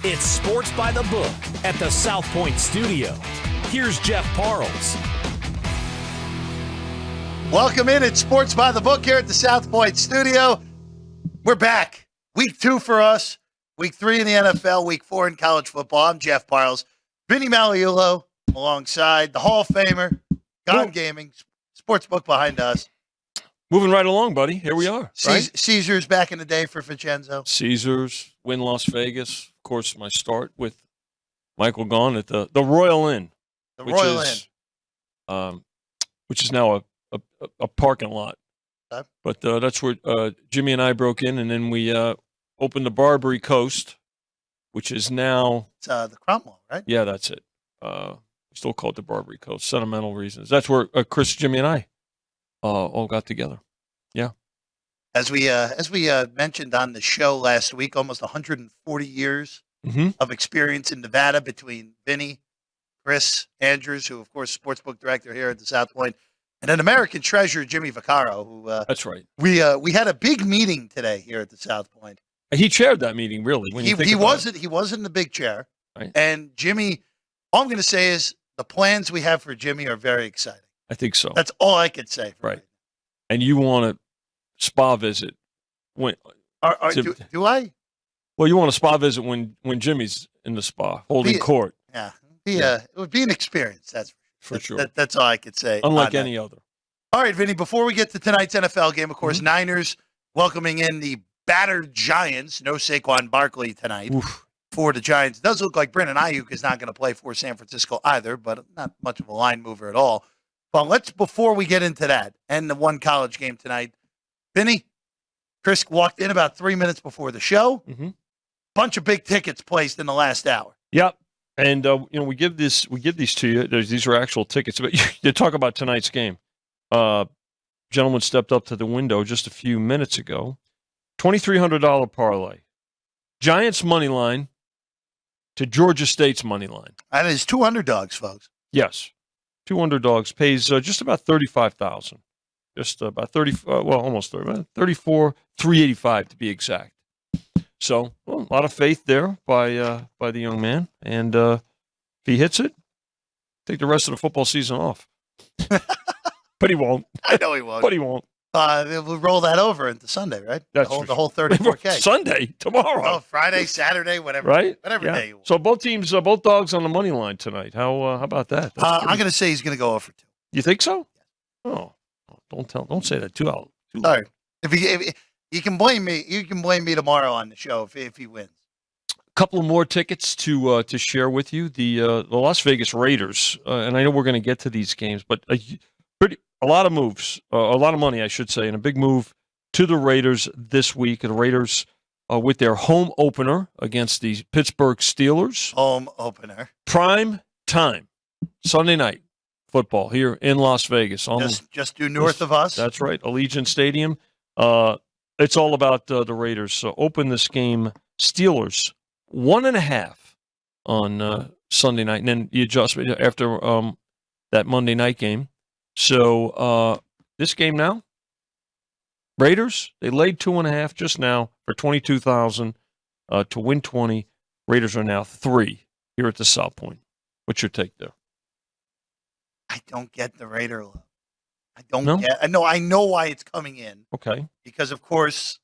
It's Sports by the Book at the South Point Studio. Here's Jeff Parles. Welcome in. It's Sports by the Book here at the South Point Studio. We're back. Week 2 for us. Week 3 in the NFL. Week 4 in college football. I'm Jeff Parles. Vinny Magliulo alongside the Hall of Famer, Gone Gaming, sportsbook behind us. Moving right along, buddy. Here we are. Right? Caesars back in the day for Vincenzo. Caesars, win Las Vegas. Of course, my start with Michael Gone at the Royal Inn. The Royal Inn. Which is now a parking lot. Okay. But that's where Jimmy and I broke in, and then we opened the Barbary Coast, which is now... It's the Cromwell, right? Yeah, that's it. We still call it the Barbary Coast. Sentimental reasons. That's where Chris, Jimmy, and I all got together. Yeah. As we mentioned on the show last week, almost 140 years of experience in Nevada between Vinny, Chris Andrews, who, of course, sportsbook director here at the South Point, and an American treasure, Jimmy Vaccaro, who that's right. We had a big meeting today here at the South Point. He chaired that meeting, really. He wasn't in the big chair. Right. And Jimmy, all I'm going to say is the plans we have for Jimmy are very exciting. I think so. That's all I could say. Right. And you want a spa visit. When, do I? Well, you want a spa visit when Jimmy's in the spa, holding court. Yeah. It would be an experience, that's for sure. That's all I could say. Unlike any other. All right, Vinny, before we get to tonight's NFL game, of course, Niners welcoming in the battered Giants. No Saquon Barkley tonight for the Giants. It does look like Brandon Ayuk is not going to play for San Francisco either, but not much of a line mover at all. But before we get into that and the one college game tonight, Vinny, Chris walked in about 3 minutes before the show. Bunch of big tickets placed in the last hour. Yep. And we give these to you. These are actual tickets. But you talk about tonight's game. Gentleman stepped up to the window just a few minutes ago. $2,300 parlay. Giants money line to Georgia State's money line. That is 2 underdogs, folks. Yes, 2 underdogs pays just about $35,000. Just about 30. Almost 30. 34,385 to be exact. So a lot of faith there by the young man, and if he hits it, take the rest of the football season off. But he won't. I know he won't. But he won't. We'll roll that over into Sunday, right? That's the whole 34K. Sunday, tomorrow. Oh, Friday, Saturday, whatever. Right? Whatever day you want. So both teams, both dogs on the money line tonight. How about that? I'm going to say he's going to go over 2. You think so? Oh, don't say that too loud. Sorry. If you can blame me. You can blame me tomorrow on the show if he wins. A couple of more tickets to share with you. The Las Vegas Raiders, and I know we're going to get to these games, but a lot of moves, a lot of money, I should say, and a big move to the Raiders this week. The Raiders with their home opener against the Pittsburgh Steelers. Home opener. Prime time, Sunday night football here in Las Vegas. Just due north of us. That's right, Allegiant Stadium. It's all about the Raiders. So open this game, Steelers 1.5 on Sunday night, and then the adjustment after that Monday night game. So this game now, Raiders, they laid 2.5 just now for $22,000 to win 20. Raiders are now 3 here at the South Point. What's your take there? I don't get the Raider love. I know why it's coming in. Okay. Because, of course,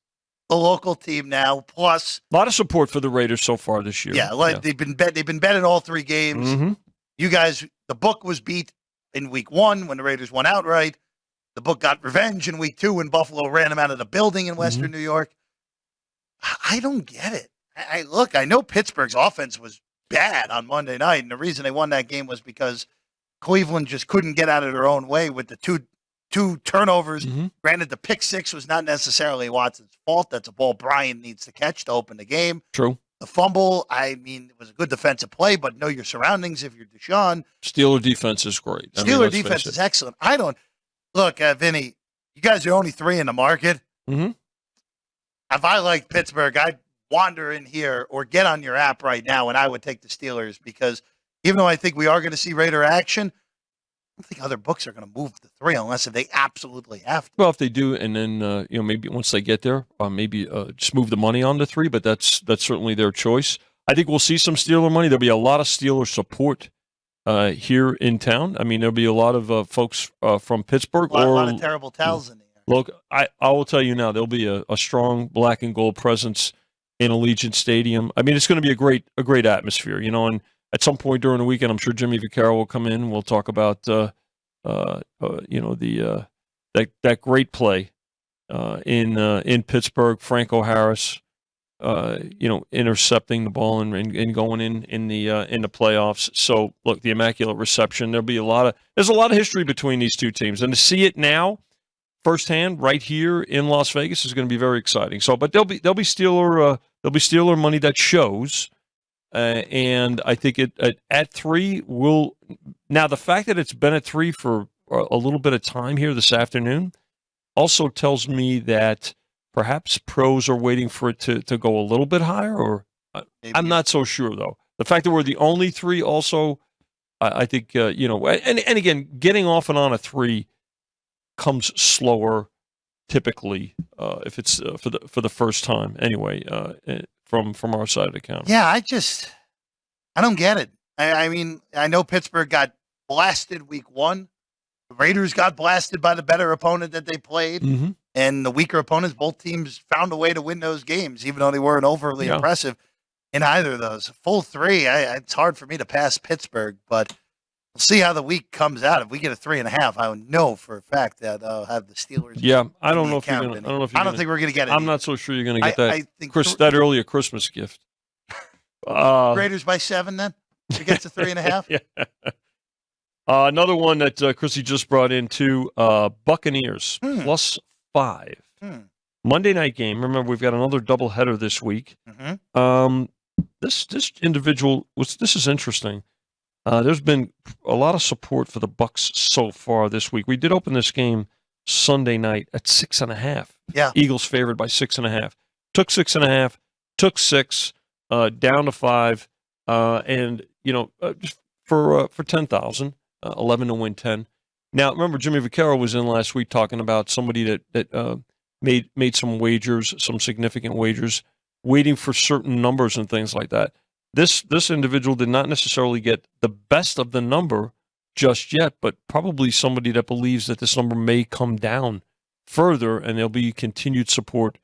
the local team now, plus a lot of support for the Raiders so far this year. Yeah, they've been betting all 3 games. You guys, the book was beat in week 1 when the Raiders won outright. The book got revenge in week 2 when Buffalo ran them out of the building in Western New York. I don't get it. I know Pittsburgh's offense was bad on Monday night, and the reason they won that game was because Cleveland just couldn't get out of their own way with the two turnovers. Granted, the pick 6 was not necessarily Watson's fault. That's a ball Brian needs to catch to open the game. True. The fumble, it was a good defensive play, but know your surroundings if you're Deshaun. Steeler defense is great. Steeler defense is excellent. Look, Vinny, you guys are only 3 in the market. If I liked Pittsburgh, I'd wander in here or get on your app right now, and I would take the Steelers because even though I think we are going to see Raider action, I don't think other books are going to move to 3 unless if they absolutely have to. Well, if they do, and then maybe once they get there, maybe just move the money on to 3. But that's certainly their choice. I think we'll see some Steeler money. There'll be a lot of Steeler support here in town. I mean, there'll be a lot of folks from Pittsburgh. A lot of terrible towels in the air. Look, I will tell you now, there'll be a strong black and gold presence in Allegiant Stadium. I mean, it's going to be a great atmosphere, and at some point during the weekend, I'm sure Jimmy Vaccaro will come in. We'll talk about that great play in Pittsburgh, Franco Harris, intercepting the ball and going in the playoffs. So look, the immaculate reception. There's a lot of history between these two teams, and to see it now firsthand right here in Las Vegas is going to be very exciting. So, but there'll be Steeler money that shows, and I think at 3 will now. The fact that it's been at 3 for a little bit of time here this afternoon also tells me that perhaps pros are waiting for it to go a little bit higher, or I'm not so sure, though. The fact that we're the only 3 also, I think, and again, getting off and on a 3 comes slower typically if it's for the first time anyway from our side of the counter. Yeah, I don't get it. I mean, I know Pittsburgh got blasted week 1. The Raiders got blasted by the better opponent that they played. Mm-hmm. And the weaker opponents, both teams found a way to win those games, even though they weren't overly impressive in either of those. Full 3, it's hard for me to pass Pittsburgh, but we'll see how the week comes out. If we get a 3.5, I know for a fact that I'll have the Steelers. Yeah, I don't know if you're going to. I don't think we're going to get it. I'm not so sure you're going to get that. I think that earlier Christmas gift. Raiders by 7, then it gets a 3.5. Yeah. Another one that Chrissy just brought in too. Buccaneers +5. Monday night game. Remember, we've got another doubleheader this week. Mm-hmm. This individual this is interesting. There's been a lot of support for the Bucs so far this week. We did open this game Sunday night at 6.5. Yeah, Eagles favored by 6.5. Took 6.5. Took 6. Down to 5. And just for 10,000, 11 to win 10. Now, remember, Jimmy Vaccaro was in last week talking about somebody that made some wagers, some significant wagers, waiting for certain numbers and things like that. This individual did not necessarily get the best of the number just yet, but probably somebody that believes that this number may come down further, and there'll be continued support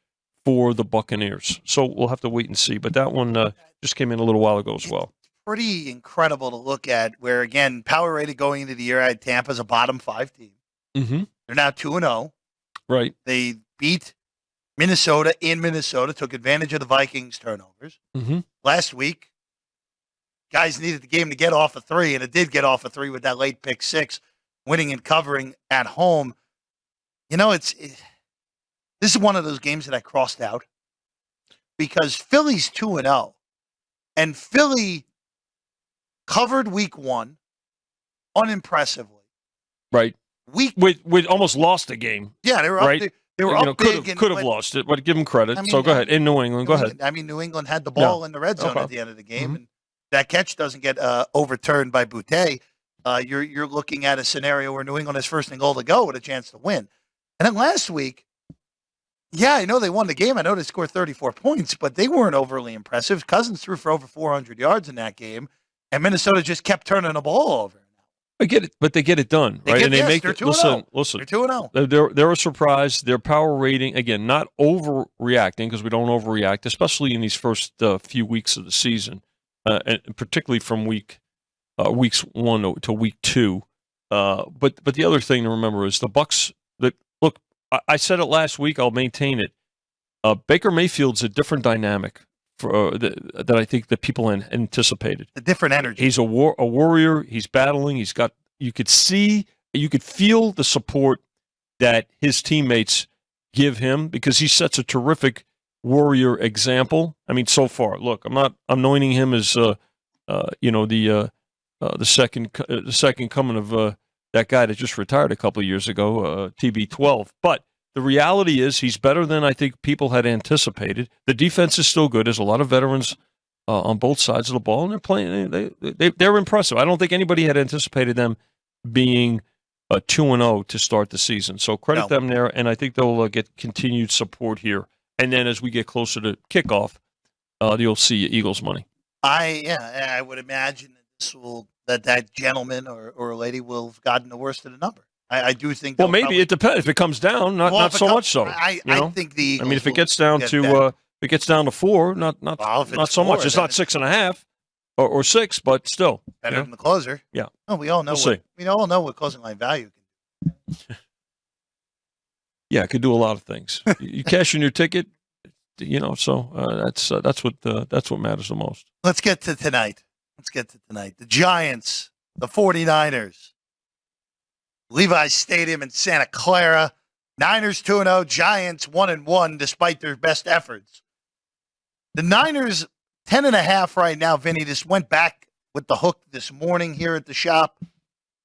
for the Buccaneers. So we'll have to wait and see. But that one just came in a little while ago as well. Pretty incredible to look at, where, again, power rated going into the year, I had Tampa as a bottom 5 team. Mm-hmm. They're now 2-0. Right. They beat Minnesota in Minnesota, took advantage of the Vikings' turnovers. Mm-hmm. Last week, guys needed the game to get off a 3, and it did get off a 3 with that late pick 6, winning and covering at home. This is one of those games that I crossed out because Philly's 2-0, and Philly covered week 1 unimpressively. Right. We almost lost the game. Yeah, they were up. Right. They were up big. Could have lost it, but give them credit. So go ahead. In New England, go ahead. I mean, New England had the ball in the red zone at the end of the game, and that catch doesn't get overturned by Boutte. You're looking at a scenario where New England has 1st and goal to go with a chance to win. And then last week, I know they won the game. I know they scored 34 points, but they weren't overly impressive. Cousins threw for over 400 yards in that game, and Minnesota just kept turning the ball over. I get it, but they get it done, right? And they make they're it. 2-0. Listen. They're 2-0. They're a surprise. Their power rating, again, not overreacting, because we don't overreact, especially in these first few weeks of the season, and particularly from weeks 1 to week 2. But the other thing to remember is the Bucs. Look, I said it last week. I'll maintain it. Baker Mayfield's a different dynamic that I think that people anticipated. A different energy. He's a warrior. He's battling. You could feel the support that his teammates give him, because he sets a terrific warrior example. I mean, so far, look, I'm not anointing him as the second coming of that guy that just retired a couple of years ago, TB12. But the reality is he's better than I think people had anticipated. The defense is still good. There's a lot of veterans on both sides of the ball, and they're playing. They're impressive. I don't think anybody had anticipated them being 2-0 to start the season. So credit them there, and I think they'll get continued support here. And then as we get closer to kickoff, you'll see Eagles money. I would imagine that gentleman or lady will have gotten the worst of the number. I do think. Well, maybe it depends. If it comes down, not so much so. I think the Eagles. I mean, if it gets down to 4, not so much. It's not 6.5 or 6, but still better than the closer. Yeah. Oh, we all know. We all know what closing line value can do. Yeah, it could do a lot of things. You cash in your ticket, So that's what matters the most. Let's get to tonight. The Giants, the 49ers. Levi's Stadium in Santa Clara. Niners 2-0, Giants 1-1 despite their best efforts. The Niners 10.5 right now, Vinny. Just went back with the hook this morning here at the shop.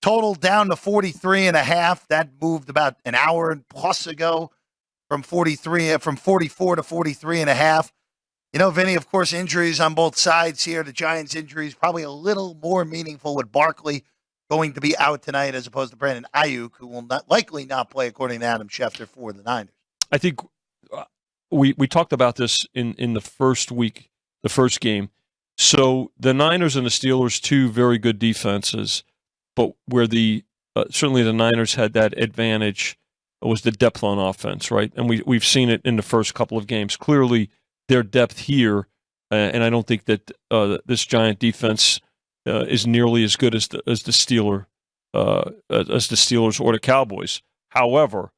Total down to 43.5. That moved about an hour plus ago from 44 to 43.5. Vinny, of course, injuries on both sides here. The Giants' injuries probably a little more meaningful with Barkley going to be out tonight as opposed to Brandon Ayuk, who will likely not play, according to Adam Schefter, for the Niners. I think we talked about this in the first week, the first game. So the Niners and the Steelers, two very good defenses, but where certainly the Niners had that advantage was the depth on offense, right? And we've seen it in the first couple of games. Clearly, their depth here, and I don't think that this Giant defense is nearly as good as the Steelers or the Cowboys. However,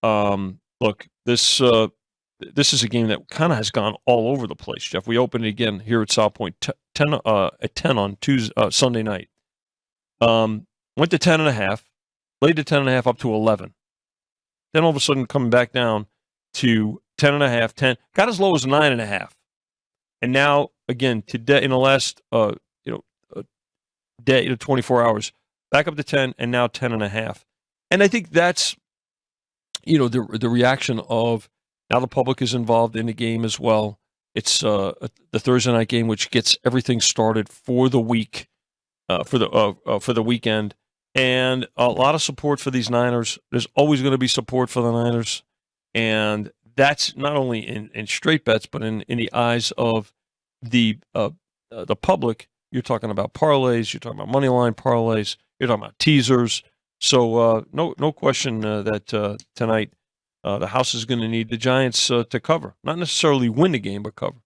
look, this is a game that kind of has gone all over the place, Jeff. We opened it again here at South Point at 10 on Sunday night. Went to 10.5, laid to 10.5 up to 11. Then all of a sudden coming back down to 10.5, 10, got as low as 9.5. And now, again, today, in the last day, 24 hours, back up to 10, and now 10.5. And I think that's, the reaction of now the public is involved in the game as well. It's the Thursday night game, which gets everything started for the week, for the weekend. And a lot of support for these Niners. There's always going to be support for the Niners. And that's not only in straight bets, but in the eyes of the public. You're talking about parlays. You're talking about money line parlays. You're talking about teasers. So no question that tonight the house is going to need the Giants to cover. Not necessarily win the game, but cover.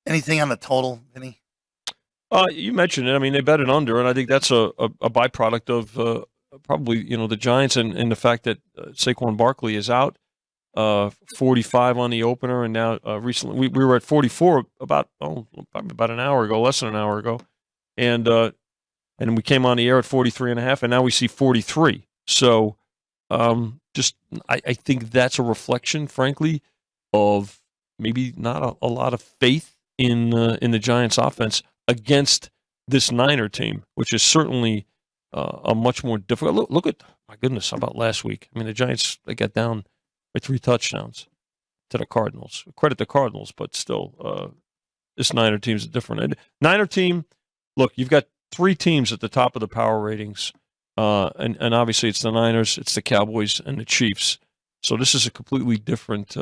Anything on the total, Vinny? You mentioned it. I mean, they bet it under, and I think that's a byproduct of probably the Giants and the fact that Saquon Barkley is out. 45 on the opener, and now recently we were at 44 probably about an hour ago, less than an hour ago, and we came on the air at 43.5, and now we see 43. So I think that's a reflection, frankly, of maybe not a lot of faith in the Giants' offense against this Niner team, which is certainly a much more difficult. Look at, my goodness, how about last week? I mean, the Giants, they got down by 3 touchdowns to the Cardinals. Credit the Cardinals, but still, this Niner team is different. Niner team, look, you've got 3 teams at the top of the power ratings, and obviously it's the Niners, it's the Cowboys, and the Chiefs. So this is a completely different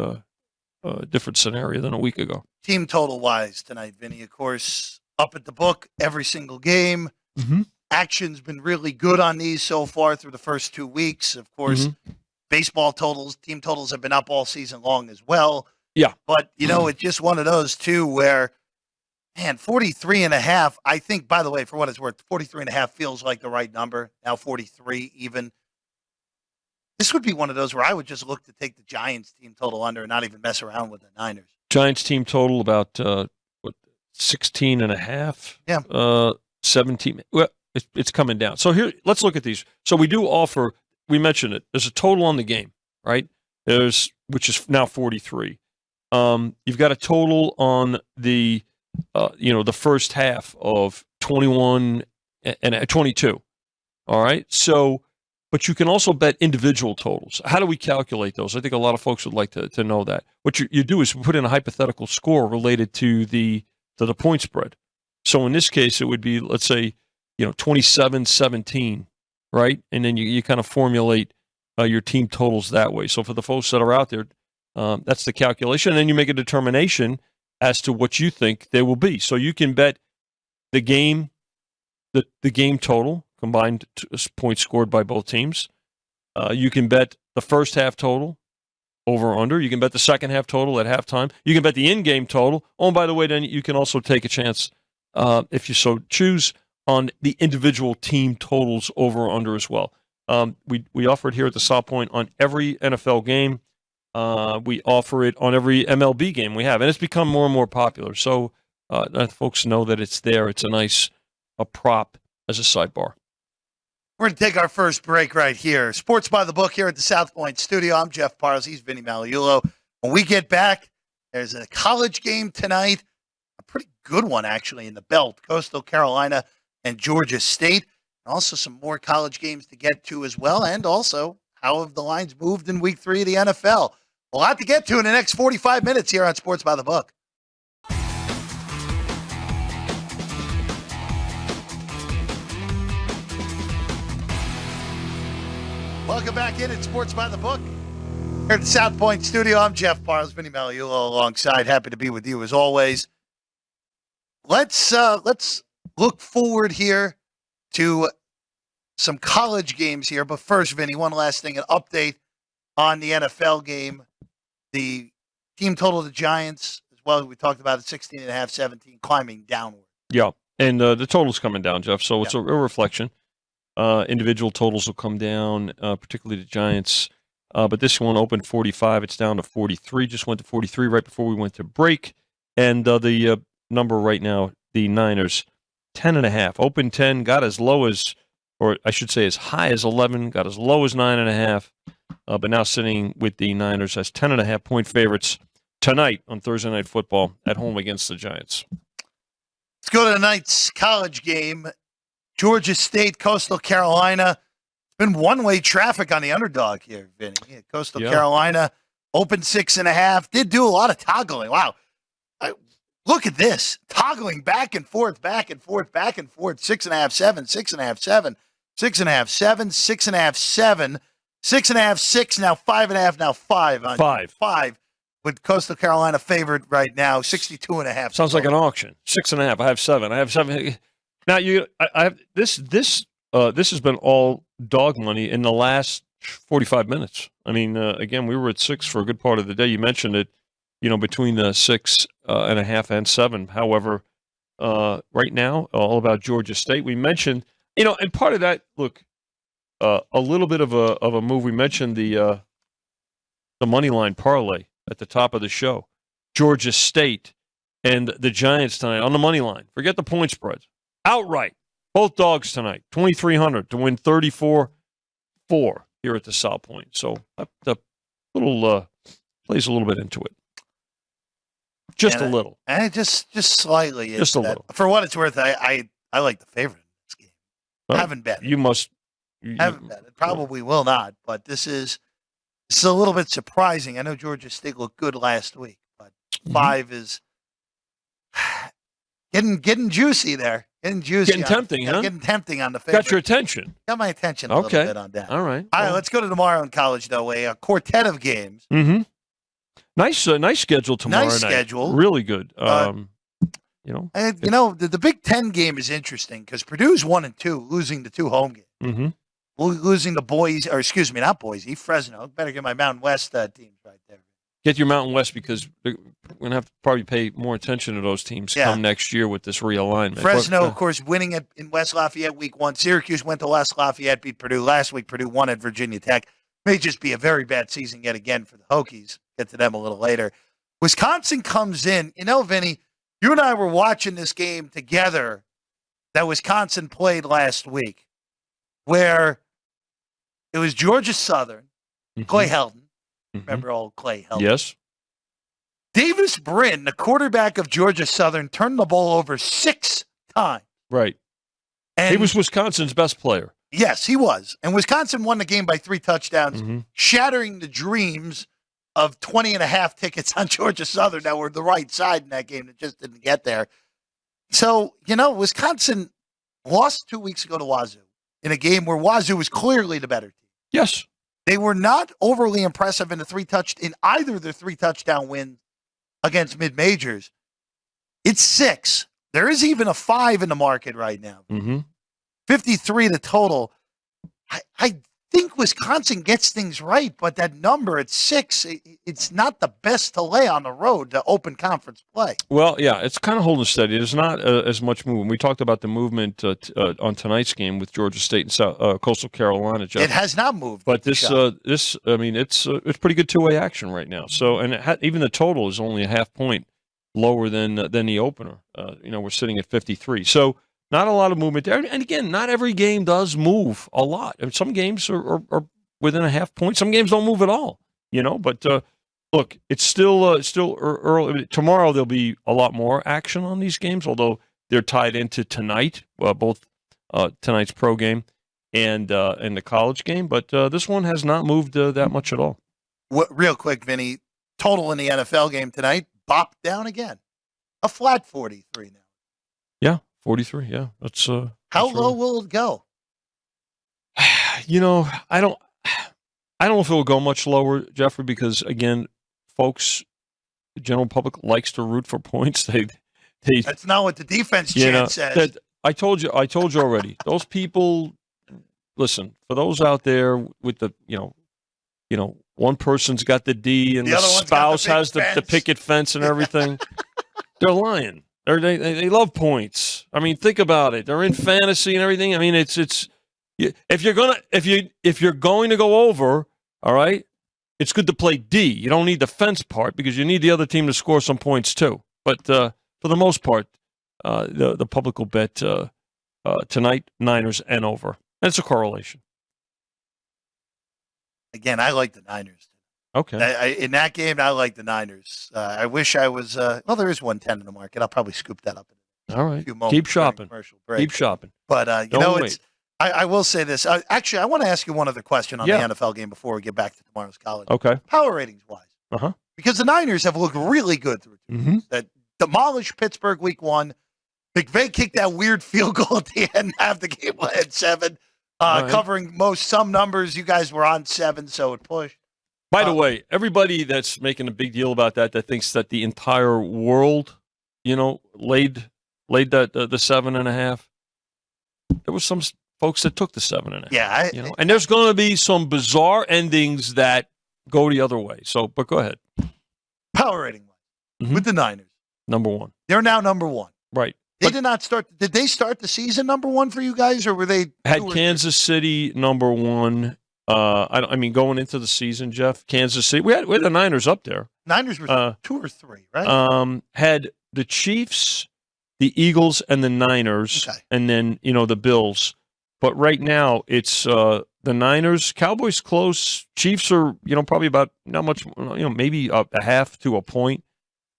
scenario than a week ago. Team total wise tonight, Vinny, of course, up at the book every single game. Mm-hmm. Action's been really good on these so far through the first 2 weeks. Of course, baseball totals, team totals have been up all season long as well. Yeah. But, it's just one of those, too, where, man, 43.5, I think, by the way, for what it's worth, 43.5 feels like the right number. Now 43 even. This would be one of those where I would just look to take the Giants team total under and not even mess around with the Niners. Giants team total about 16.5? Yeah. 17. Well, it's coming down. So here, let's look at these. So we do offer, we mentioned it, there's a total on the game, right? Which is now 43. You've got a total on the first half of 21 and 22. All right. So, but you can also bet individual totals. How do we calculate those? I think a lot of folks would like to know that. What you do is put in a hypothetical score related to the point spread. So in this case, it would be, let's say, 27-17, right? And then you kind of formulate your team totals that way. So for the folks that are out there, that's the calculation. And then you make a determination as to what you think they will be. So you can bet the game, the game total, combined points scored by both teams. You can bet the first half total, over or under. You can bet the second half total at halftime. You can bet the in-game total. Oh, and by the way, then you can also take a chance, if you so choose, on the individual team totals over or under as well. We offer it here at the South Point on every NFL game. We offer it on every MLB game we have, and it's become more and more popular. So folks know that it's there. It's a nice prop as a sidebar. We're going to take our first break right here. Sports by the Book here at the South Point studio. I'm Jeff Parles. He's Vinny Magliulo. When we get back, there's a college game tonight, a pretty good one actually in the belt, Coastal Carolina and Georgia State. Also some more college games to get to as well, and also how have the lines moved in week 3 of the NFL. A lot to get to in the next 45 minutes here on Sports by the Book. Welcome back in at Sports by the Book. Here at the South Point studio, I'm Jeff Parles, Vinny Magliulo alongside. Happy to be with you as always. Let's look forward here to some college games here. But first, Vinny, one last thing, an update on the NFL game. The team total of the Giants, as well, we talked about it, 16.5, 17, climbing downward. Yeah, and the total's coming down, Jeff, so it's a reflection. Individual totals will come down, particularly the Giants. But this one opened 45. It's down to 43. Just went to 43 right before we went to break. And the number right now, the Niners, 10.5. Opened 10, got as low as, or I should say as high as 11, got as low as 9.5. But now sitting with the Niners as 10.5 point favorites tonight on Thursday Night Football at home against the Giants. Let's go to tonight's college game. Georgia State, Coastal Carolina. It's been one-way traffic on the underdog here, Vinny. Coastal Carolina opened 6.5. Did do a lot of toggling. Wow. Look at this. Toggling back and forth, back and forth, back and forth. 6.5, 7, 6.5, 7, 6.5, 7, 6.5, 7, 6.5, 6, now 5.5, now 5. Five. With Coastal Carolina favored right now, 62.5. Sounds like an auction. 6.5. I have 7. I have 7. Now I have this has been all dog money in the last 45 minutes. I mean, again, we were at 6 for a good part of the day. You mentioned it, between the 6.5 and 7. However, right now, all about Georgia State. We mentioned, and part of that, look, a little bit of a move. We mentioned the money line parlay at the top of the show. Georgia State and the Giants tonight on the money line. Forget the point spreads. Outright, both dogs tonight, 2,300 to win 34-4 here at the South Point. So the little plays a little bit into it, just a little, and just slightly, just a little. For what it's worth, I like the favorite in this game. Well, haven't bet. You must. Haven't bet. It probably will not, but this is a little bit surprising. I know Georgia State looked good last week, but 5 is getting juicy there. Getting tempting, huh? Getting tempting on the favorite. Got your attention. Got my attention a little bit on that. All right. All right, let's go to tomorrow in college, though. A quartet of games. Mm-hmm. Nice schedule tomorrow night. Nice schedule. Really good. The Big Ten game is interesting because Purdue's 1-2, losing the 2 home games. Mm-hmm. Losing the not Boise, Fresno. Better get my Mountain West teams right there. Get your Mountain West because we're going to have to probably pay more attention to those teams come next year with this realignment. Fresno, of course, winning in West Lafayette week 1. Syracuse went to West Lafayette, beat Purdue. Last week, Purdue won at Virginia Tech. May just be a very bad season yet again for the Hokies. Get to them a little later. Wisconsin comes in. Vinny, you and I were watching this game together that Wisconsin played last week where it was Georgia Southern, Clay Helton. Remember old Clay Helton? Yes. Davis Brin, the quarterback of Georgia Southern, turned the ball over 6 times. Right. And he was Wisconsin's best player. Yes, he was. And Wisconsin won the game by 3 touchdowns, shattering the dreams of 20.5 tickets on Georgia Southern that were the right side in that game that just didn't get there. So, Wisconsin lost 2 weeks ago to Wazoo in a game where Wazoo was clearly the better team. Yes. They were not overly impressive in either of the 3 touchdown wins against mid-majors. It's 6. There is even a 5 in the market right now. Mm-hmm. 53 the total. I think Wisconsin gets things right, but that number at 6, it's not the best to lay on the road to open conference play. Well, yeah, it's kind of holding steady. There's not as much movement. We talked about the movement on tonight's game with Georgia State and Coastal Carolina. Jeff. It has not moved. But this, I mean, it's pretty good two-way action right now. So, and even the total is only a half point lower than the opener. We're sitting at 53. So, not a lot of movement there. And again, not every game does move a lot. I mean, some games are within a half point. Some games don't move at all. But look, it's still early. Tomorrow there'll be a lot more action on these games, although they're tied into tonight, both tonight's pro game and the college game. But this one has not moved that much at all. Real quick, Vinny, total in the NFL game tonight, bopped down again. A flat 43 now. Yeah, 43. Yeah, that's how low will it go? I don't know if it will go much lower, Jeffrey, because again, folks, the general public likes to root for points. That's not what the defense chant says. I told you already. Those people, listen, for those out there with the one person's got the D and the spouse has the picket fence and everything. They're lying. They love points. I mean, think about it. They're in fantasy and everything. I mean, it's if you're going to go over, all right, it's good to play D. You don't need the fence part because you need the other team to score some points too. But for the most part, the public will bet tonight Niners and over. That's a correlation. Again, I like the Niners. Okay. In that game, I like the Niners. I wish I was. There is 110 in the market. I'll probably scoop that up. All right. Keep shopping. Keep shopping. But I will say this. Actually, I want to ask you one other question on the NFL game before we get back to tomorrow's college. Okay. Power ratings wise, because the Niners have looked really good through that demolished Pittsburgh week 1. McVay kicked that weird field goal at the end, have the game at 7. Covering some numbers. You guys were on 7, so it pushed. By the way, everybody that's making a big deal about that thinks that the entire world, laid that the 7.5. There were some folks that took the 7.5. Yeah, and there's going to be some bizarre endings that go the other way. So, but go ahead. Power rating with the Niners, number 1. They're now number 1. Right. Did they start the season number 1 for you guys, or were they had Kansas City number 1? Going into the season, Jeff, Kansas City, we had the Niners up there. Niners were 2 or 3, right? Had the Chiefs, the Eagles, and the Niners, and then the Bills. But right now, it's the Niners, Cowboys close. Chiefs are probably about not much, maybe a half to a point.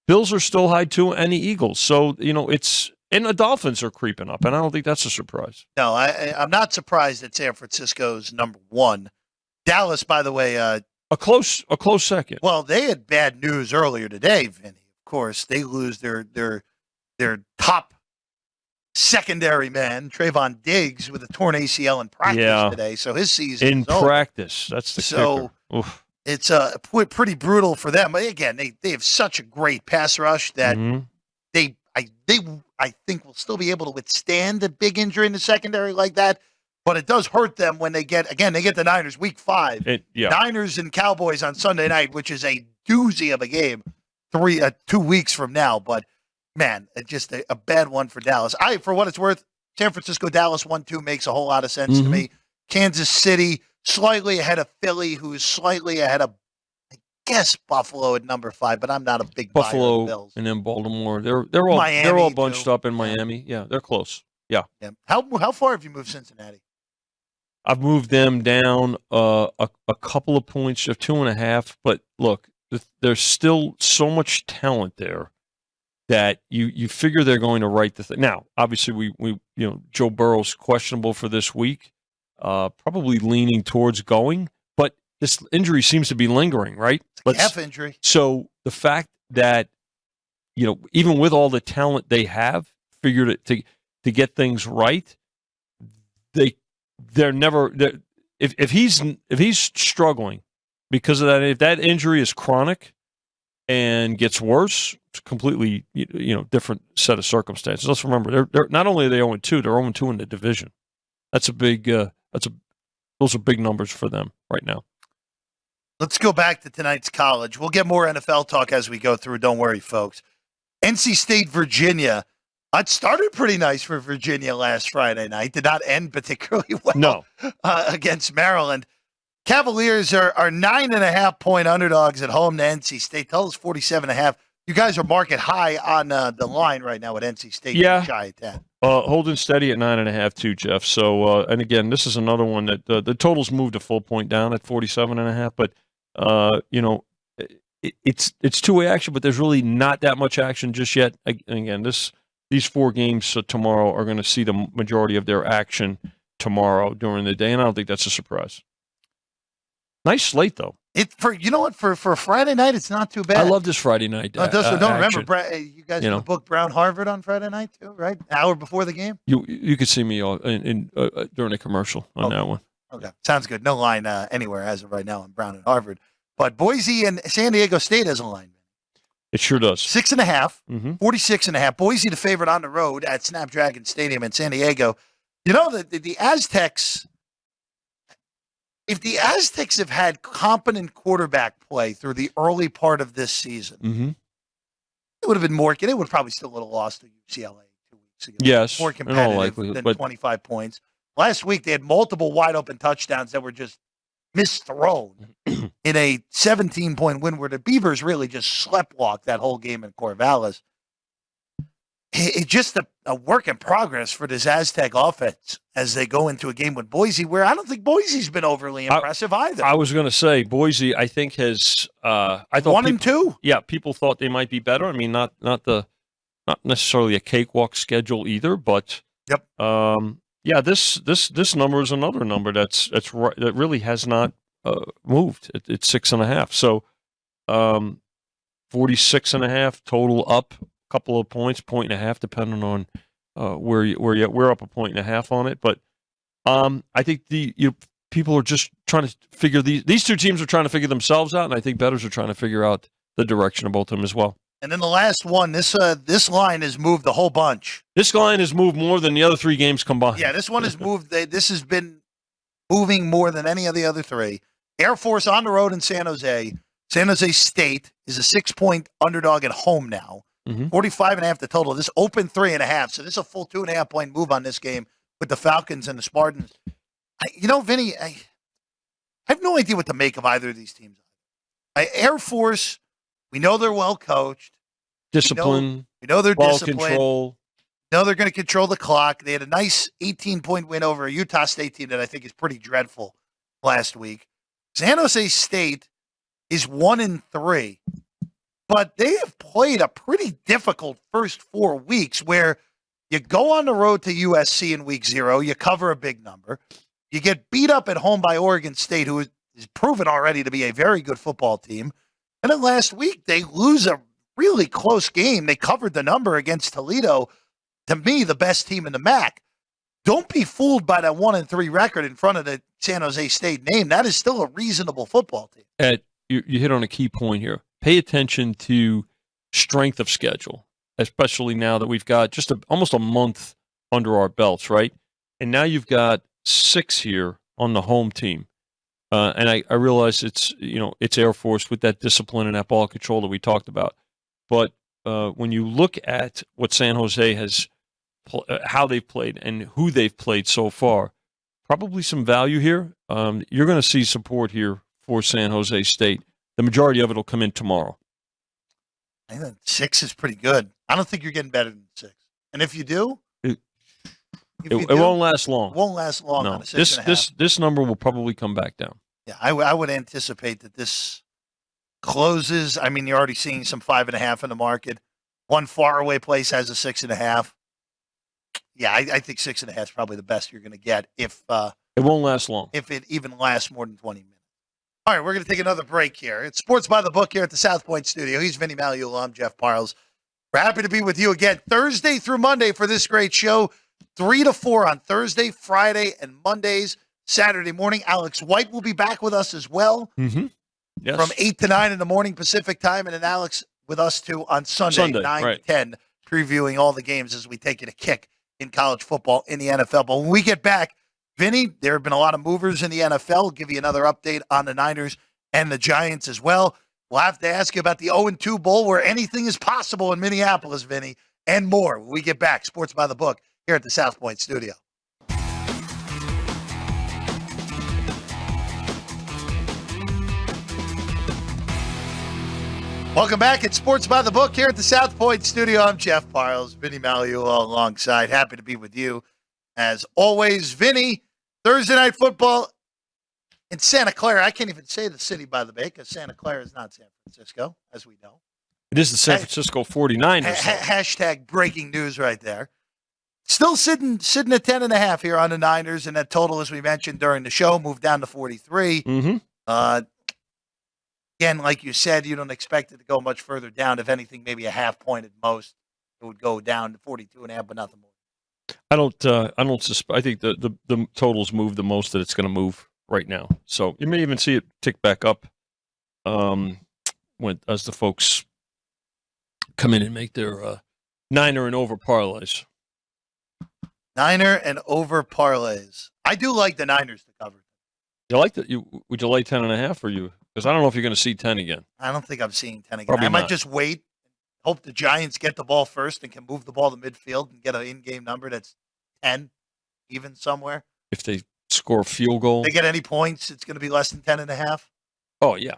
Bills are still high too, and the Eagles. So it's. And the Dolphins are creeping up, and I don't think that's a surprise. No, I'm not surprised that San Francisco's number 1. Dallas, by the way, a close second. Well, they had bad news earlier today, Vinny. Of course, they lose their top secondary man, Trayvon Diggs, with a torn ACL in practice today. So his season in is over. Practice. That's the kicker. Oof. It's pretty brutal for them. But again, they have such a great pass rush that I think will still be able to withstand a big injury in the secondary like that, but it does hurt them when they get the Niners week 5. Niners and Cowboys on Sunday night, which is a doozy of a game 2 weeks from now. But man, it's just a bad one for Dallas. For what it's worth, San Francisco, Dallas 1-2 makes a whole lot of sense to me. Kansas City slightly ahead of Philly, who's slightly ahead of Buffalo at number 5, but I'm not a big Buffalo buyer of the Bills. And then Baltimore. They're all bunched up in Miami. Yeah, they're close. Yeah. How far have you moved Cincinnati? I've moved them down a couple of points, 2.5. But look, there's still so much talent there that you figure they're going to right the thing. Now, obviously, we Joe Burrow's questionable for this week, probably leaning towards going. This injury seems to be lingering, right? Calf injury. So the fact that, even with all the talent they have, figured it to get things right, they're never. If he's struggling because of that, if that injury is chronic, and gets worse, it's completely different set of circumstances. Let's remember, they're not only are they 0-2, they're 0-2 in the division. That's a big. Those are big numbers for them right now. Let's go back to tonight's college. We'll get more NFL talk as we go through. Don't worry, folks. NC State, Virginia. It started pretty nice for Virginia last Friday night. Did not end particularly well against Maryland. Cavaliers are 9.5-point underdogs at home to NC State. Tell us 47.5. You guys are market high on the line right now at NC State. Yeah. Shy at that. Holding steady at 9.5 too, Jeff. So, and again, this is another one that the totals moved a full point down at 47.5. But it's two-way action, but there's really not that much action just yet. Again, these 4 games tomorrow are going to see the majority of their action tomorrow during the day, and I don't think that's a surprise. Nice slate, though. For a Friday night, it's not too bad. I love this Friday night. Don't remember, you guys in the book Brown Harvard on Friday night too, right? An hour before the game. You could see me during a commercial on that one. Okay, sounds good. No line anywhere as of right now on Brown and Harvard, but Boise and San Diego State has a line. It sure does. 6.5, 46.5. Boise the favorite on the road at Snapdragon Stadium in San Diego. The Aztecs. If the Aztecs have had competent quarterback play through the early part of this season, it would have been more. They would probably still would have lost to UCLA 2 weeks ago. Yes, more competitive than 25 points. Last week they had multiple wide open touchdowns that were just misthrown in a 17-point win where the Beavers really just sleptwalked that whole game in Corvallis. It's just a work in progress for this Aztec offense as they go into a game with Boise, where I don't think Boise's been overly impressive either. I was going to say Boise, I think has. I thought 1-2. Yeah, people thought they might be better. I mean, not necessarily a cakewalk schedule either, but yep. Yeah, this number is another number that really has not moved. It's 6.5. So 46.5 total up. Couple of points, 1.5, depending on where we're up 1.5 on it. But I think people are just trying to figure these two teams are trying to figure themselves out, and I think bettors are trying to figure out the direction of both of them as well. And then the last one, this line has moved a whole bunch. This line has moved more than the other 3 games combined. Yeah, this one has moved. This has been moving more than any of the other 3. Air Force on the road in San Jose. San Jose State is a 6-point underdog at home now. 45.5 the total. This opened 3.5, so this is a full 2.5-point move on this game with the Falcons and the Spartans. Vinny, I have no idea what to make of either of these teams. Air Force, we know they're well coached. Discipline. We know they're ball disciplined. Control. We know they're going to control the clock. They had a nice 18-point win over a Utah State team that I think is pretty dreadful last week. San Jose State is 1-3. But they have played a pretty difficult first 4 weeks where you go on the road to USC in week 0, you cover a big number, you get beat up at home by Oregon State, who is proven already to be a very good football team, and then last week they lose a really close game. They covered the number against Toledo, to me the best team in the MAC. Don't be fooled by that 1-3 record in front of the San Jose State name. That is still a reasonable football team. Ed, you hit on a key point here. Pay attention to strength of schedule, especially now that we've got just almost a month under our belts, right? And now you've got 6 here on the home team. And I realize it's Air Force with that discipline and that ball control that we talked about. But when you look at what San Jose has, how they've played and who they've played so far, probably some value here. You're going to see support here for San Jose State. The majority of it will come in tomorrow. I think 6 is pretty good. I don't think you're getting better than 6. And if you do, it won't last long. It won't last long. No, on a 6.5. This number will probably come back down. Yeah, I would anticipate that this closes. I mean, you're already seeing some 5.5 in the market. One faraway place has a 6.5. Yeah, I think 6.5 is probably the best you're going to get if it won't last long. If it even lasts more than 20 minutes. All right, we're going to take another break here. It's Sports by the Book here at the South Point Studio. He's Vinny Magliulo. I'm Jeff Parles. We're happy to be with you again Thursday through Monday for this great show. 3 to 4 on Thursday, Friday, and Mondays. Saturday morning, Alex White will be back with us as well. Yes. from 8 to 9 in the morning Pacific time, and then Alex with us too on Sunday 9 right. to 10, previewing all the games as we take it a kick in college football in the NFL. But when we get back, Vinny, there have been a lot of movers in the NFL. We'll give you another update on the Niners and the Giants as well. We'll have to ask you about the 0-2 Bowl where anything is possible in Minneapolis, Vinny, and more when we get back. Sports by the Book here at the South Point Studio. Welcome back at Sports by the Book here at the South Point Studio. I'm Jeff Parles, Vinny Magliulo alongside. Happy to be with you as always. Vinny, Thursday Night Football in Santa Clara. I can't even say the city by the bay because Santa Clara is not San Francisco, as we know. It is the San Francisco 49ers. Hashtag breaking news right there. Still sitting at 10.5 here on the Niners, and that total, as we mentioned during the show, moved down to 43. Mm-hmm. Again, like you said, you don't expect it to go much further down. If anything, maybe a half point at most. It would go down to 42.5, but nothing more. I don't suspect. I think the totals move the most that it's going to move right now. So you may even see it tick back up as the folks come in and make their Niner and over parlays. Niner and over parlays. I do like the Niners to cover. You like that? Would you lay 10.5 or you? Because I don't know if you're going to see 10 again. I don't think I'm seeing 10 again. Probably I might not. just wait, hope the Giants get the ball first and can move the ball to midfield and get an in-game number that's 10, even somewhere. If they score a field goal. If they get any points, it's going to be less than 10.5. Oh, yeah.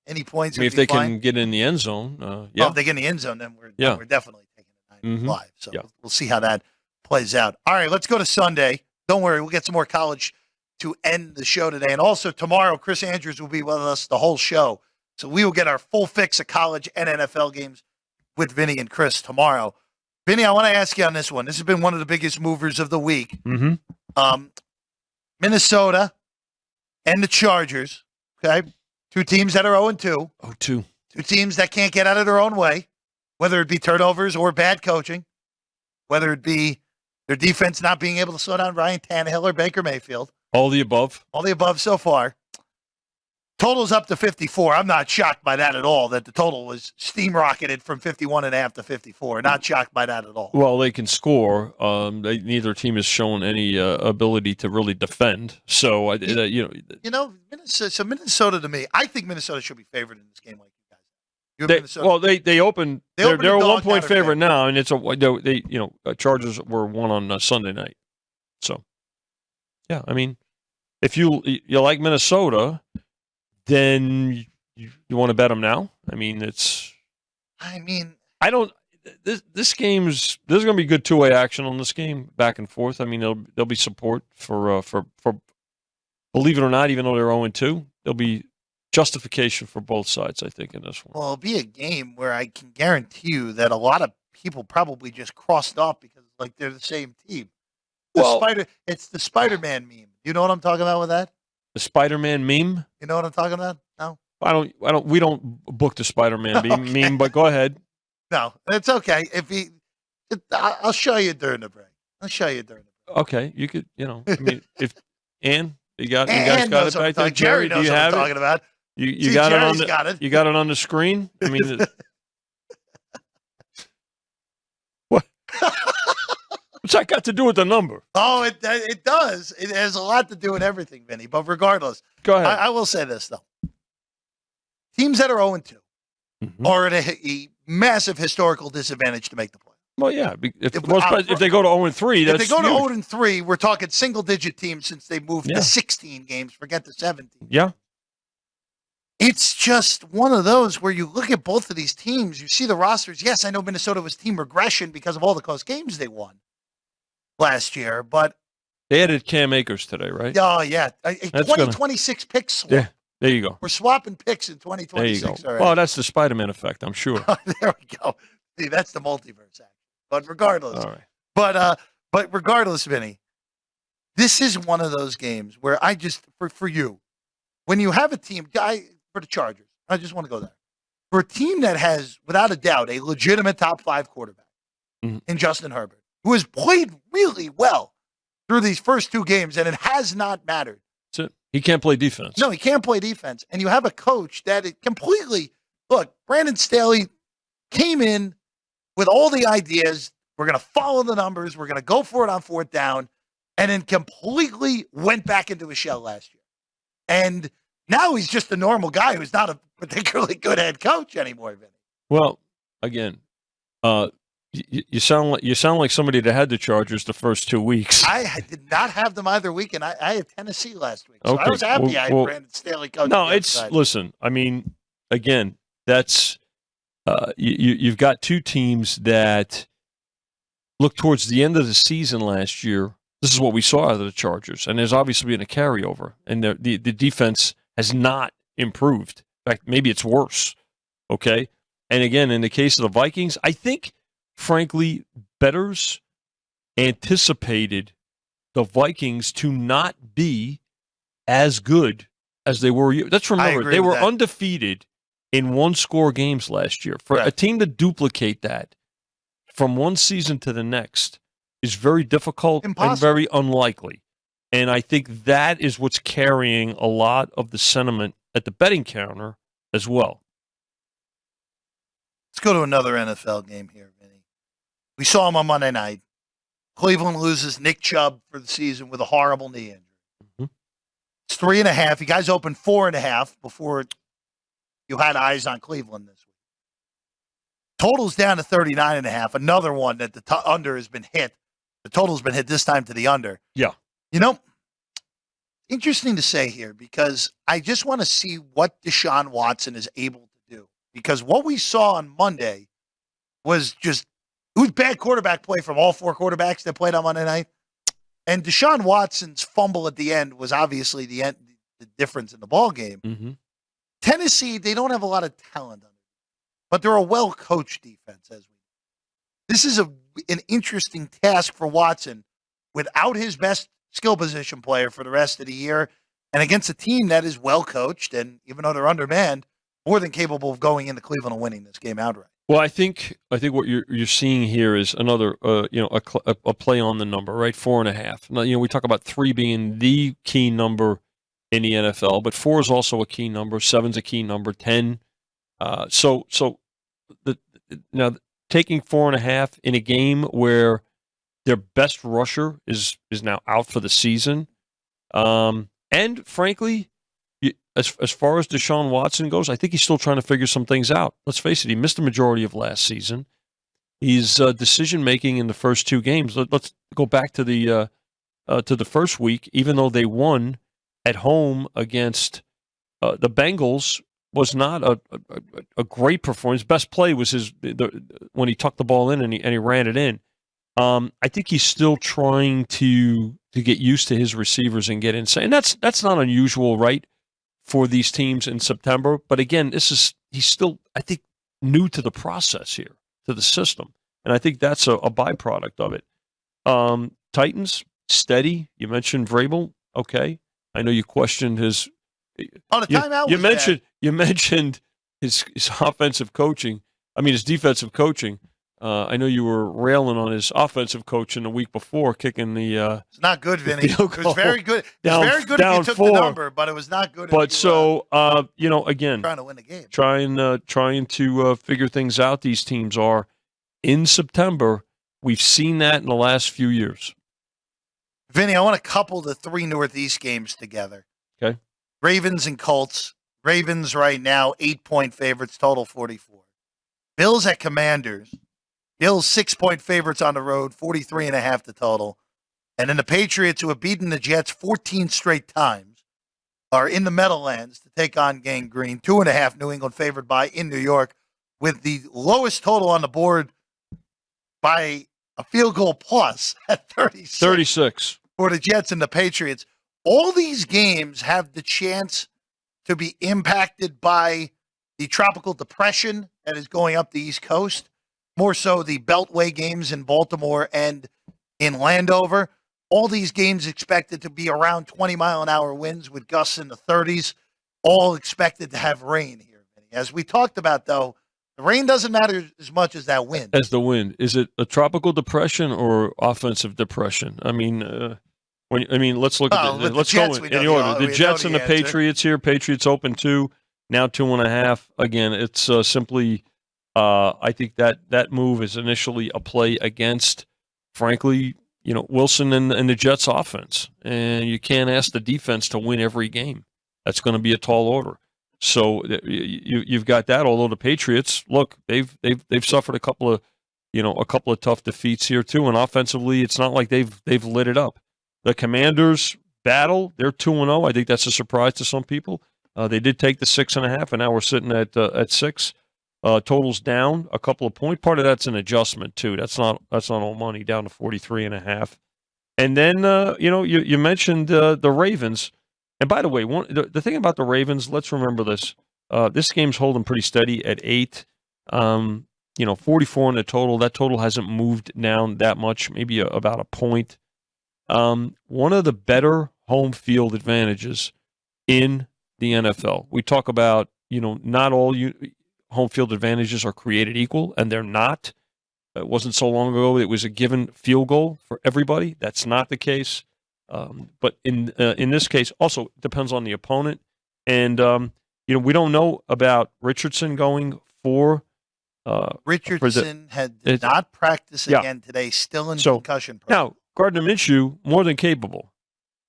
Any points, if they can get in the end zone, yeah. Oh, if they get in the end zone, then we're definitely taking it 9 live. So we'll see how that plays out. All right, let's go to Sunday. Don't worry, we'll get some more college to end the show today. And also tomorrow, Chris Andrews will be with us the whole show. So we will get our full fix of college and NFL games with Vinny and Chris tomorrow. Vinny, I want to ask you on this one. This has been one of the biggest movers of the week. Mm-hmm. Minnesota and the Chargers, okay? Two teams that are 0-2. 0-2. Two teams that can't get out of their own way, whether it be turnovers or bad coaching, whether it be their defense not being able to slow down Ryan Tannehill or Baker Mayfield. All the above. All the above so far. Total's up to 54. I'm not shocked by that at all, that the total was steam-rocketed from 51.5 to 54. Not shocked by that at all. Well, they can score. Neither team has shown any ability to really defend. So, Minnesota to me, I think Minnesota should be favored in this game like you guys. You have Minnesota. They opened. They're a 1-point favorite now, and it's Chargers were one on Sunday night. So, yeah, I mean, if you like Minnesota, then you want to bet them now. I mean, I don't. There's going to be good two-way action on this game, back and forth. I mean, there'll be support for believe it or not, even though they're 0-2, there'll be justification for both sides, I think, in this one. Well, it'll be a game where I can guarantee you that a lot of people probably just crossed off because they're the same team. It's the Spider-Man meme. You know what I'm talking about with that? The Spider-Man meme? You know what I'm talking about? No. We don't book the Spider-Man meme, but go ahead. No, it's okay. I'll show you during the break. Okay, you could, I mean, if Ann, you guys Ann got it back there. Jerry, do you have it? Talking about. You got it on the. You got it on the screen. I mean, what? What's that got to do with the number? Oh, it does. It has a lot to do with everything, Vinny. But regardless, go ahead. I will say this though: teams that are 0-2 are at a massive historical disadvantage to make the play. Well, yeah. If they go to 0-3, that's if they go huge. to 0-3, we're talking single-digit teams since they moved to 16 games. Forget the 17. Yeah. It's just one of those where you look at both of these teams, you see the rosters. Yes, I know Minnesota was team regression because of all the close games they won last year, but they added Cam Akers today, right? Oh, yeah. 2026 picks swap. Yeah, there you go. We're swapping picks in 2026. There you go. Already. Well, that's the Spider-Man effect, I'm sure. There we go. See, that's the multiverse act. But regardless, all right. But regardless, Vinny, this is one of those games where I just for you, when you have a team, for the Chargers, I just want to go there. For a team that has, without a doubt, a legitimate top 5 quarterback in Justin Herbert, who has played really well through these first 2 games, and it has not mattered. That's it. He can't play defense. No, he can't play defense. And you have a coach that it completely look. Brandon Staley came in with all the ideas. We're going to follow the numbers. We're going to go for it on fourth down, and then completely went back into his shell last year. And now he's just a normal guy who's not a particularly good head coach anymore, Vinny. Well, again, you sound like somebody that had the Chargers the first 2 weeks. I did not have them either week, and I had Tennessee last week, so Okay. I was happy I had Well, Brandon Staley coach. No, listen. I mean, again, that's you've got two teams that look towards the end of the season last year. This is what we saw out of the Chargers, and there's obviously been a carryover, and the defense has not improved. In fact, maybe it's worse. Okay, and again, in the case of the Vikings, I think, frankly, bettors anticipated the Vikings to not be as good as they were. Let's remember, they were undefeated in one-score games last year. For a team to duplicate that from one season to the next is very difficult and very unlikely. And I think that is what's carrying a lot of the sentiment at the betting counter as well. Let's go to another NFL game here, Vinny. We saw him on Monday night. Cleveland loses Nick Chubb for the season with a horrible knee injury. Mm-hmm. It's 3.5. You guys opened 4.5 before you had eyes on Cleveland this week. Total's down to 39.5. Another one that the under has been hit. The total's been hit this time to the under. Yeah. You know, interesting to say here because I just want to see what Deshaun Watson is able to do. Because what we saw on Monday was it was bad quarterback play from all four quarterbacks that played on Monday night. And Deshaun Watson's fumble at the end was obviously the difference in the ball game. Mm-hmm. Tennessee, they don't have a lot of talent on it, but they're a well-coached defense. This is an interesting task for Watson without his best skill position player for the rest of the year and against a team that is well-coached and, even though they're undermanned, more than capable of going into Cleveland and winning this game outright. Well, I think what you're seeing here is another a play on the number, right? 4.5. Now, we talk about 3 being the key number in the NFL, but 4 is also a key number. 7's a key number. 10. So now taking 4.5 in a game where their best rusher is now out for the season, and frankly, as far as Deshaun Watson goes, I think he's still trying to figure some things out. Let's face it, he missed the majority of last season. His decision-making in the first 2 games, let's go back to the first week, even though they won at home against the Bengals, was not a great performance. Best play was when he tucked the ball in and he ran it in. I think he's still trying to get used to his receivers and get inside. And that's not unusual, right, for these teams in September. But again, he's still, I think, new to the process here, to the system. And I think that's a byproduct of it. Titans, steady. You mentioned Vrabel. Okay. I know you questioned his. Oh, the timeout you mentioned his offensive coaching. I mean, his defensive coaching. I know you were railing on his offensive coach in the week before, kicking the. It's not good, Vinny. It was very good. It was very good if you took 4. the number, but it was not good. But again, trying to win the game, trying to figure things out. These teams are in September. We've seen that in the last few years. Vinny, I want to couple the 3 Northeast games together. Okay. Ravens and Colts. Ravens right now 8-point favorites, total 44. Bills at Commanders. Bills 6-point favorites on the road, 43.5 the total. And then the Patriots, who have beaten the Jets 14 straight times, are in the Meadowlands to take on Gang Green. 2.5 New England favored by in New York, with the lowest total on the board by a field goal plus at 36. 36. For the Jets and the Patriots. All these games have the chance to be impacted by the tropical depression that is going up the East Coast. More so the Beltway games in Baltimore and in Landover. All these games expected to be around 20-mile-an-hour winds with gusts in the 30s. All expected to have rain here. As we talked about, though, the rain doesn't matter as much as that wind. As the wind. Is it a tropical depression or offensive depression? I mean, Let's look at with let's the Jets, go we in know order. The Jets and the answer. Patriots here. Patriots open 2, now 2.5. Again, it's simply. I think that move is initially a play against, frankly, Wilson and the Jets offense, and you can't ask the defense to win every game. That's going to be a tall order. So you've got that. Although the Patriots, look, they've suffered a couple of tough defeats here too, and offensively, it's not like they've lit it up. The Commanders battle, they're 2-0. I think that's a surprise to some people. They did take the 6.5, and now we're sitting at 6. Totals down a couple of points. Part of that's an adjustment too. That's not all money, down to 43.5. And then you mentioned the Ravens. And by the way, the thing about the Ravens, let's remember this. This game's holding pretty steady at 8. 44 in the total. That total hasn't moved down that much, maybe about a point. One of the better home field advantages in the NFL. We talk about, not all home field advantages are created equal, and they're not. It wasn't so long ago it was a given field goal for everybody. That's not the case. But in this case, also depends on the opponent. And, we don't know about Richardson going for Richardson did not practice again today, still in concussion protocol. Now, Gardner Minshew, more than capable.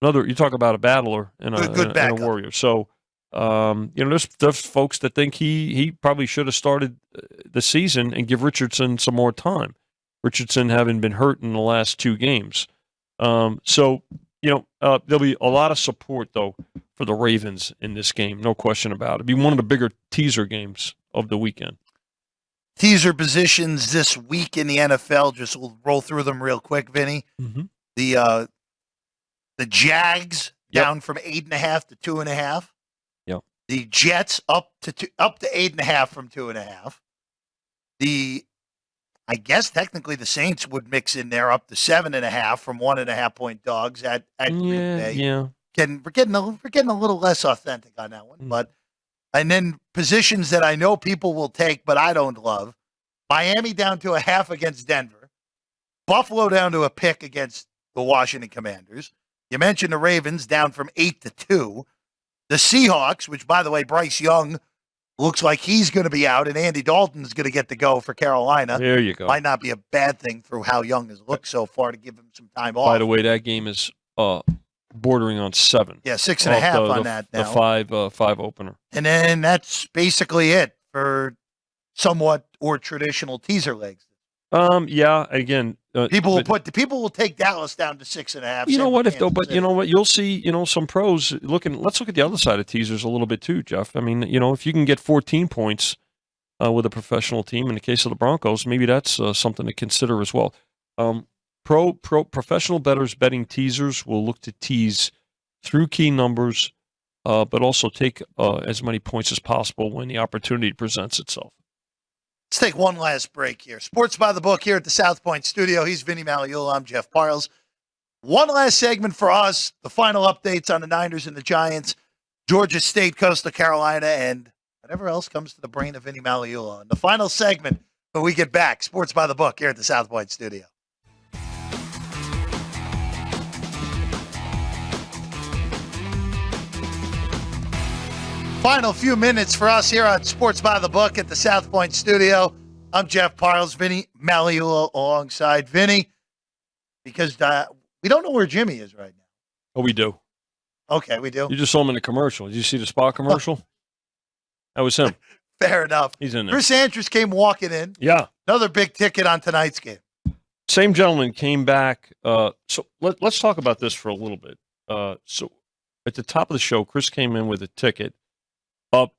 You talk about a battler and a warrior. So, there's folks that think he probably should have started the season and give Richardson some more time. Richardson having been hurt in the last 2 games. There'll be a lot of support, though, for the Ravens in this game. No question about it. It'll be one of the bigger teaser games of the weekend. Teaser positions this week in the NFL. Just we'll roll through them real quick, Vinny. Mm-hmm. The Jags down from 8.5 to 2.5. Yep. The Jets up to 8.5 from 2.5. I guess technically the Saints would mix in there up to 7.5 from 1.5 point dogs at Green Bay. Yeah. We're getting a little less authentic on that one, but. And then positions that I know people will take, but I don't love. Miami down to 0.5 against Denver. Buffalo down to a pick against the Washington Commanders. You mentioned the Ravens down from 8 to 2. The Seahawks, which, by the way, Bryce Young looks like he's going to be out, and Andy Dalton's going to get to go for Carolina. There you go. Might not be a bad thing through how Young has looked so far to give him some time off. By the way, that game is bordering on 7. Yeah, 6.5 on that now. The 5 opener. And then that's basically it for somewhat or traditional teaser legs. Again, people will take Dallas down to 6.5. You know what? You know what? You'll see. Some pros looking. Let's look at the other side of teasers a little bit too, Jeff. I mean, if you can get 14 points with a professional team, in the case of the Broncos, maybe that's something to consider as well. Professional bettors betting teasers will look to tease through key numbers, but also take as many points as possible when the opportunity presents itself. Let's take one last break here. Sports by the Book here at the South Point studio. He's Vinny Magliulo. I'm Jeff Parles. One last segment for us. The final updates on the Niners and the Giants, Georgia State, Coastal Carolina, and whatever else comes to the brain of Vinny Magliulo. And the final segment when we get back. Sports by the Book here at the South Point studio. Final few minutes for us here on Sports by the Book at the South Point studio. I'm Jeff Parles, Vinny Magliulo alongside Vinny, because we don't know where Jimmy is right now. Oh, we do. Okay, we do. You just saw him in the commercial. Did you see the spa commercial? That was him. Fair enough. He's in there. Chris Andrews came walking in. Yeah. Another big ticket on tonight's game. Same gentleman came back. So let's talk about this for a little bit. So at the top of the show, Chris came in with a ticket.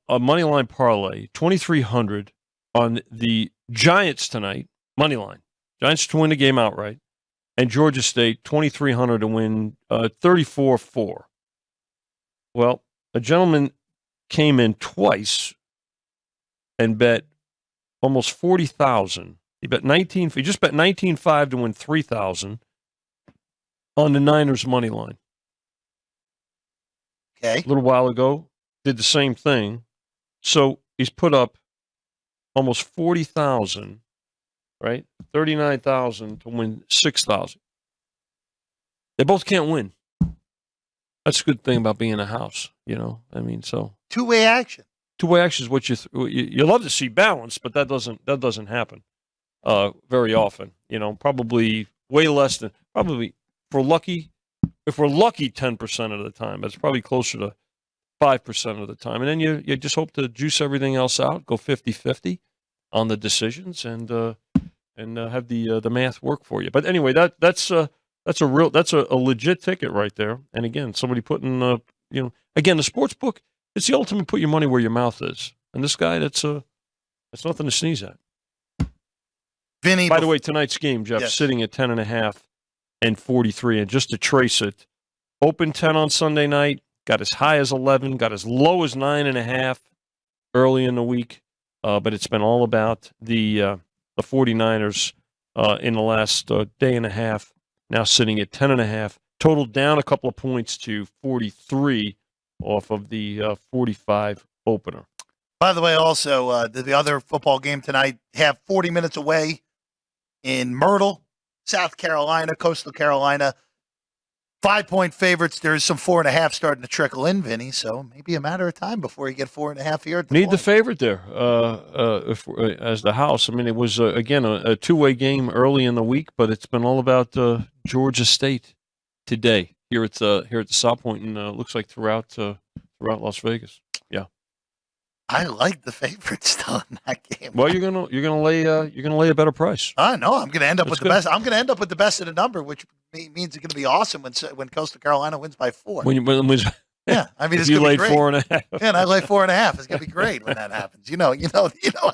A money line parlay, 2,300 on the Giants tonight, money line. Giants to win the game outright, and Georgia State 2,300 to win 34-4. Well, a gentleman came in twice and bet almost 40,000. He bet 19. He just bet 19.5 to win 3,000 on the Niners money line. Okay, a little while ago. Did the same thing. So he's put up almost 40,000, right? 39,000 to win 6,000. They both can't win. That's a good thing about being in a house, I mean, so Two-way action. two-way action is what you love to see balance, but that doesn't happen very often. Probably way less than probably if we're lucky 10% of the time, it's probably closer to 5% of the time. And then you just hope to juice everything else out, go 50-50 on the decisions, and have the math work for you. But anyway, that's a legit ticket right there. And again, somebody putting again, the sports book, it's the ultimate put your money where your mouth is. And this guy, that's nothing to sneeze at. Vinny, by the way, tonight's game, Jeff, yes. sitting at 10.5 and 43. And just to trace it, open 10 on Sunday night, got as high as 11, got as low as 9.5 early in the week. But it's been all about the 49ers in the last day and a half, now sitting at 10.5. Total down a couple of points to 43 off of the 45 opener. By the way, also, the other football game tonight, have 40 minutes away in Myrtle, South Carolina, Coastal Carolina. 5-point favorites. There's some 4.5 starting to trickle in, Vinny. So maybe a matter of time before you get 4.5 here. At the Need point. the favorite there as the house. I mean, it was again a two-way game early in the week, but it's been all about Georgia State today here at the South Point, and looks like throughout Las Vegas. Yeah, I like the favorites still in that game. Well, you're gonna lay a better price. No, I'm going to end up That's with the good. best. I'm going to end up with the best of the number, which means it's going to be awesome when Coastal Carolina wins by 4. When Yeah, I mean, it's you going to laid be great. 4.5. Yeah, and I lay 4.5. It's going to be great when that happens. You know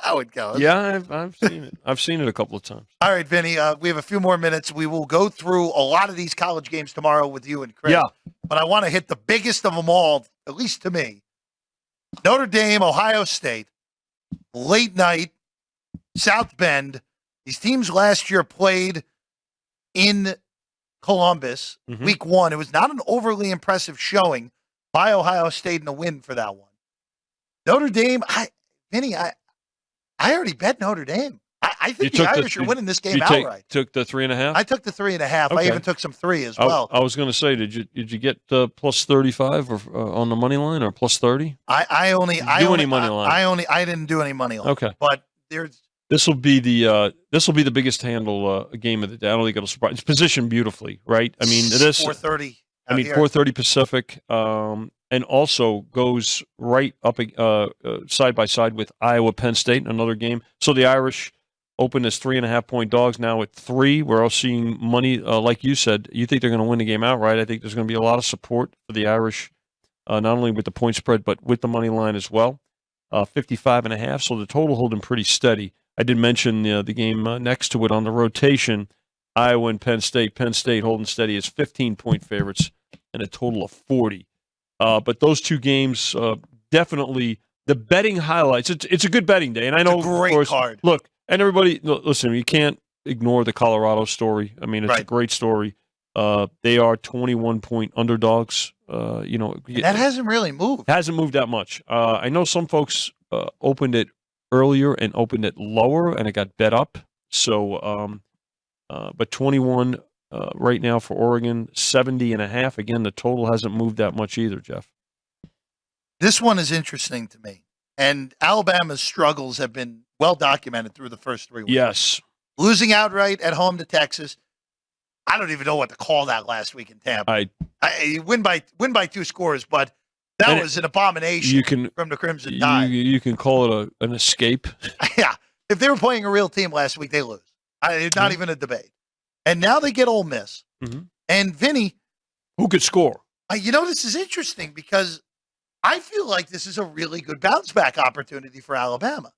how it goes. Yeah, I've seen it. I've seen it a couple of times. All right, Vinny, we have a few more minutes. We will go through a lot of these college games tomorrow with you and Chris. Yeah. But I want to hit the biggest of them all, at least to me. Notre Dame, Ohio State, late night, South Bend. These teams last year played in Columbus, week 1. It was not an overly impressive showing by Ohio State in a win for that one. Notre Dame, Vinny, I already bet Notre Dame. I think the Irish are winning this game outright. Took the 3.5. I took the 3.5. Okay. I even took some 3 as well. I was going to say, did you get plus 35 or on the money line or plus 30? I any money line? I didn't do any money line. Okay, but this will be the biggest handle game of the day. I don't think it'll surprise. It's positioned beautifully, right? I mean, this 4:30. 4:30 Pacific, and also goes right up side by side with Iowa Penn State in another game. So the Irish opened as 3.5-point dogs, now at 3. We're all seeing money, like you said. You think they're going to win the game outright. I think there's going to be a lot of support for the Irish, not only with the point spread, but with the money line as well. 55.5, so the total holding pretty steady. I did mention the game next to it on the rotation, Iowa and Penn State. Penn State holding steady as 15-point favorites and a total of 40. But those two games, definitely the betting highlights. It's a good betting day. And I know, it's a great of course, card. Look, and everybody, listen, you can't ignore the Colorado story. I mean, it's a great story. They are 21-point underdogs. That hasn't really moved. Hasn't moved that much. I know some folks opened it earlier and opened it lower, and it got bet up. So, but 21 right now for Oregon, 70.5. Again, the total hasn't moved that much either, Jeff. This one is interesting to me. And Alabama's struggles have been well documented through the first 3 weeks. Yes. Losing outright at home to Texas. I don't even know what to call that last week in Tampa. Win by 2 scores, but that was an abomination from the Crimson Tide. You can call it an escape. Yeah. If they were playing a real team last week, they lose. Not even a debate. And now they get Ole Miss. Mm-hmm. And Vinny. Who could score? This is interesting because I feel like this is a really good bounce back opportunity for Alabama,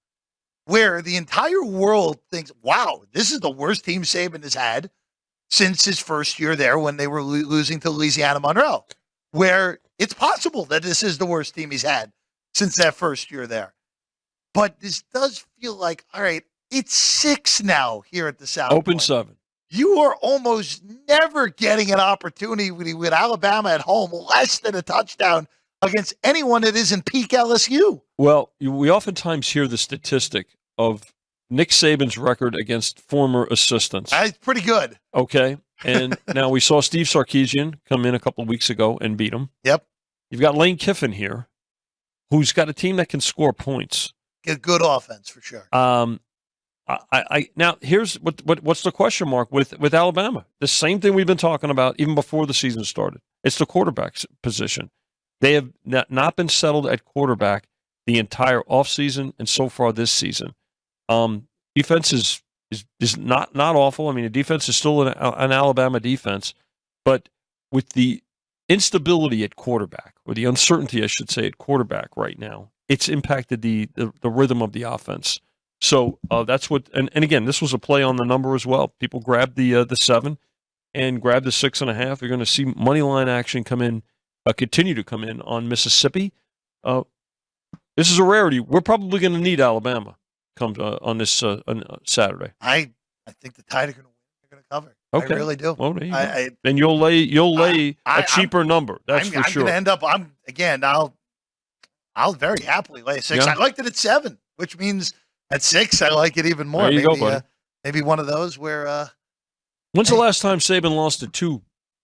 where the entire world thinks, wow, this is the worst team Saban has had since his first year there when they were losing to Louisiana Monroe, where it's possible that this is the worst team he's had since that first year there. But this does feel like, all right, it's 6 now here at the South Open Point. 7. You are almost never getting an opportunity with Alabama at home, less than a touchdown against anyone that isn't peak LSU. Well, we oftentimes hear the statistic of Nick Saban's record against former assistants. That's pretty good. Okay. And now we saw Steve Sarkisian come in a couple of weeks ago and beat him. Yep. You've got Lane Kiffin here, who's got a team that can score points. Get good offense for sure. Now here's what's the question mark with Alabama? The same thing we've been talking about even before the season started. It's the quarterback position. They have not been settled at quarterback the entire offseason and so far this season. Defense is not awful. I mean, the defense is still an Alabama defense, but with the instability at quarterback, or the uncertainty, I should say, at quarterback right now, it's impacted the rhythm of the offense. So that's what, and again, this was a play on the number as well. People grabbed the 7 and grabbed the 6.5. You're going to see money line action come in, continue to come in on Mississippi. This is a rarity. We're probably going to need Alabama come on this on Saturday. I think the Tide are going to win. They're going to cover. Okay. I really do. Well, there you go. Then you'll lay a cheaper number. That's for sure. I'm going to end up. I'll very happily lay a 6. Yeah. I liked it at 7, which means at 6 I like it even more. There you go, buddy. Maybe one of those where. When's the last time Saban lost to 2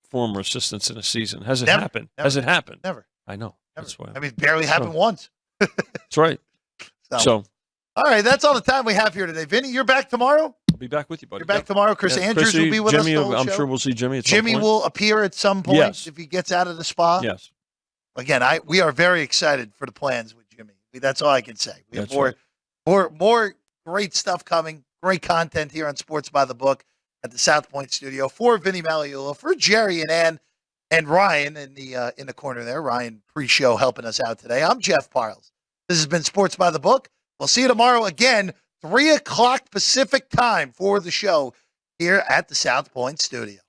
former assistants in a season? Has it happened? Never. Has it happened? Never. I know. Never. That's why. I mean, it barely happened once. That's right. So, all right, that's all the time we have here today. Vinny, you're back tomorrow? I'll be back with you, buddy. You're back tomorrow. Chris Andrews will be with Jimmy, us the whole I'm show. sure we'll see Jimmy at some Jimmy point. will appear at some point Yes. if he gets out of the spa. Yes. Again, we are very excited for the plans with Jimmy. That's all I can say. We have That's more great stuff coming, great content here on Sports by the Book at the South Point studio. For Vinny Magliulo, for Jerry and Ann, and Ryan in the corner there. Ryan pre-show helping us out today. I'm Jeff Parles. This has been Sports by the Book. We'll see you tomorrow again, 3 o'clock Pacific time for the show here at the South Point studio.